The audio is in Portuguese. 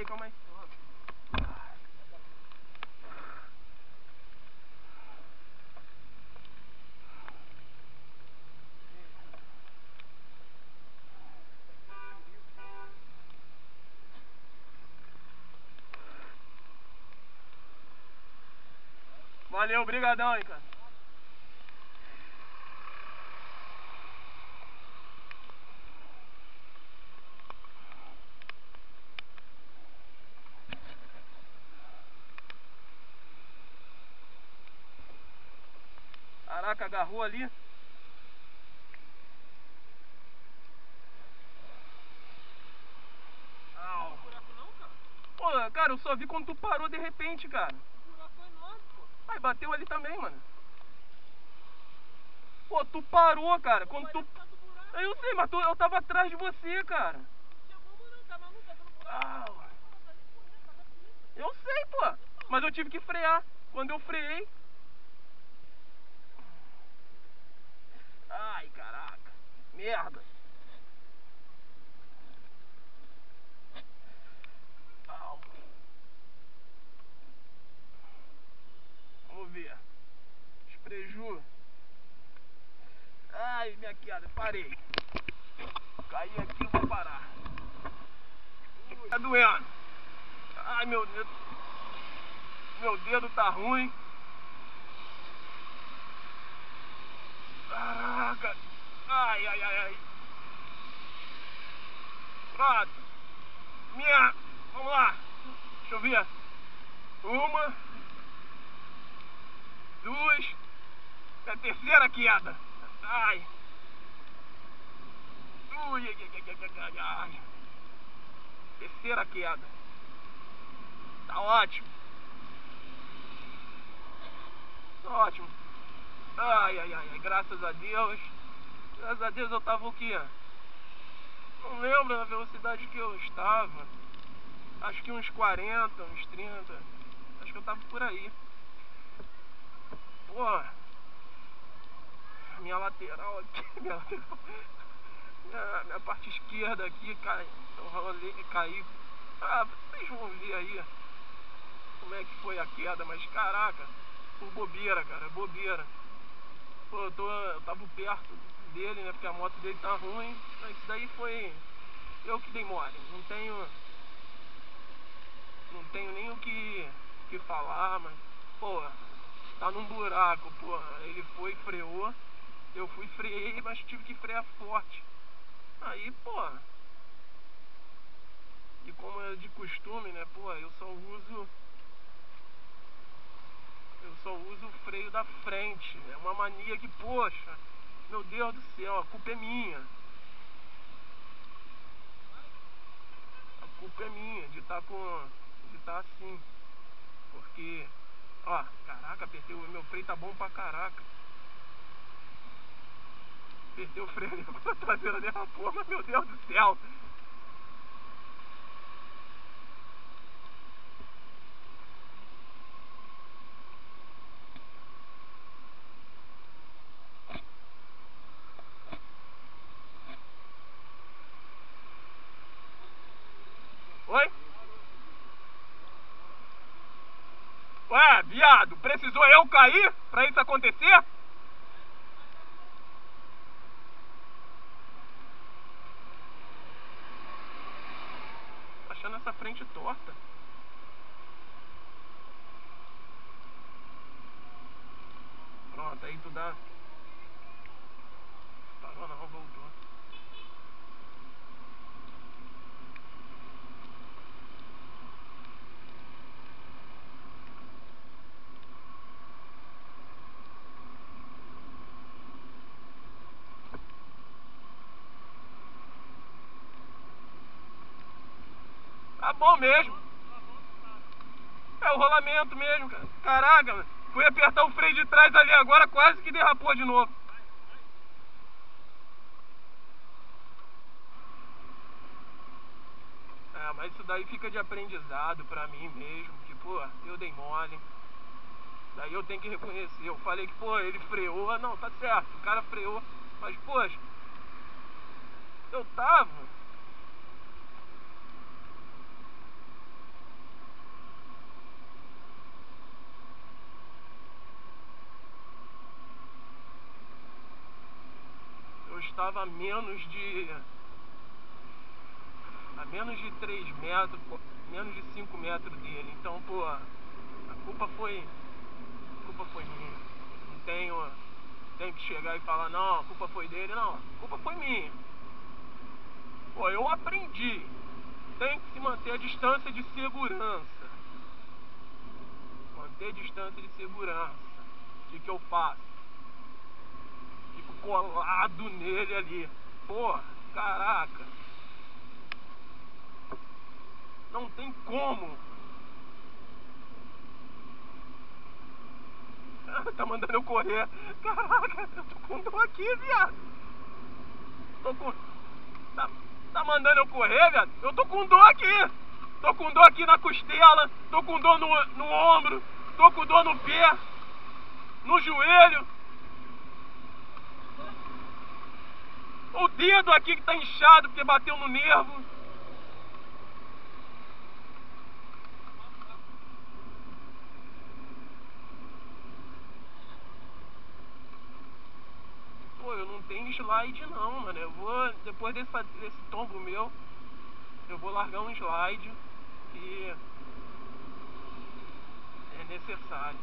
aí, calma aí. Valeu, obrigadão aí, cara. Caraca, agarrou ali. Au. Buraco não, cara? Pô, cara, eu só vi quando tu parou de repente, cara. O buraco é enorme, pô. Aí bateu ali também, mano. Pô, tu parou, cara. Quando tu... Buraco, eu sei, mas eu tava atrás de você, cara. não tinha como não, tá maluco, tá dando buraco. Au. Eu sei, pô. Mas eu tive que frear. Quando eu freiei... Ai, caraca. Merda. Au. Vamos ver. Espreju. Ai, minha queda. Parei. Caí aqui, eu vou parar. Tá doendo. Ai, meu dedo. Meu dedo tá ruim. Caraca. Ai, ai, ai, ai. Pronto. Vamos lá. Deixa eu ver. 1, 2. É a terceira queda. Ai. Ui, ai, ai. Terceira queda. Tá ótimo. Tá ótimo. Ai, ai, ai, ai. Graças a Deus. Graças a Deus eu tava o quê? Não lembro na velocidade que eu estava. Acho que uns 40, uns 30. Acho que eu tava por aí. Pô. Minha lateral aqui. Minha parte esquerda aqui eu rolei, caí. Ah, vocês vão ver aí como é que foi a queda, mas caraca, por bobeira, cara, bobeira. Pô, eu tava perto dele, né, porque a moto dele tá ruim. Isso daí foi eu que dei mole. Não tenho nem o que falar, mas, pô, tá num buraco, pô. Ele foi e freou, eu fui e freiei, mas tive que frear forte. Aí, pô, e como é de costume, né, pô, eu só uso o freio da frente. É uma mania que, poxa, meu Deus do céu, a culpa é minha. A culpa é minha de estar assim. Porque, ó, caraca, apertei meu freio, tá bom pra caraca. Apertei o freio ali, a traseira derrapou, mas meu Deus do céu. Oi? Ué, viado, precisou eu cair pra isso acontecer? Achando essa frente torta. Pronto, aí tu dá. Parou não, voltou. Tá bom mesmo. É o rolamento mesmo, cara. Caraca, mano. Fui apertar o freio de trás ali agora, quase que derrapou de novo. É, mas isso daí fica de aprendizado pra mim mesmo. Que, pô, eu dei mole. Daí eu tenho que reconhecer. Eu falei que, pô, ele freou. Não, tá certo, o cara freou. Mas, poxa, eu tava estava a menos de 3 metros, menos de 5 metros dele. Então, pô, a culpa foi minha. Não tenho que chegar e falar, não, a culpa foi dele, não, a culpa foi minha. Pô, eu aprendi. Tem que se manter a distância de segurança. Manter a distância de segurança. O que eu faço? Fico colado nele ali. Pô, caraca. Não tem como. Tá mandando eu correr. Caraca, eu tô com dor aqui, viado. Tá mandando eu correr, viado? Eu tô com dor aqui. Tô com dor aqui na costela. Tô com dor no ombro. Tô com dor no pé. No joelho. O dedo aqui que tá inchado porque bateu no nervo. Pô, eu não tenho slide não, mano. Eu vou, depois desse tombo meu, eu vou largar um slide que é necessário.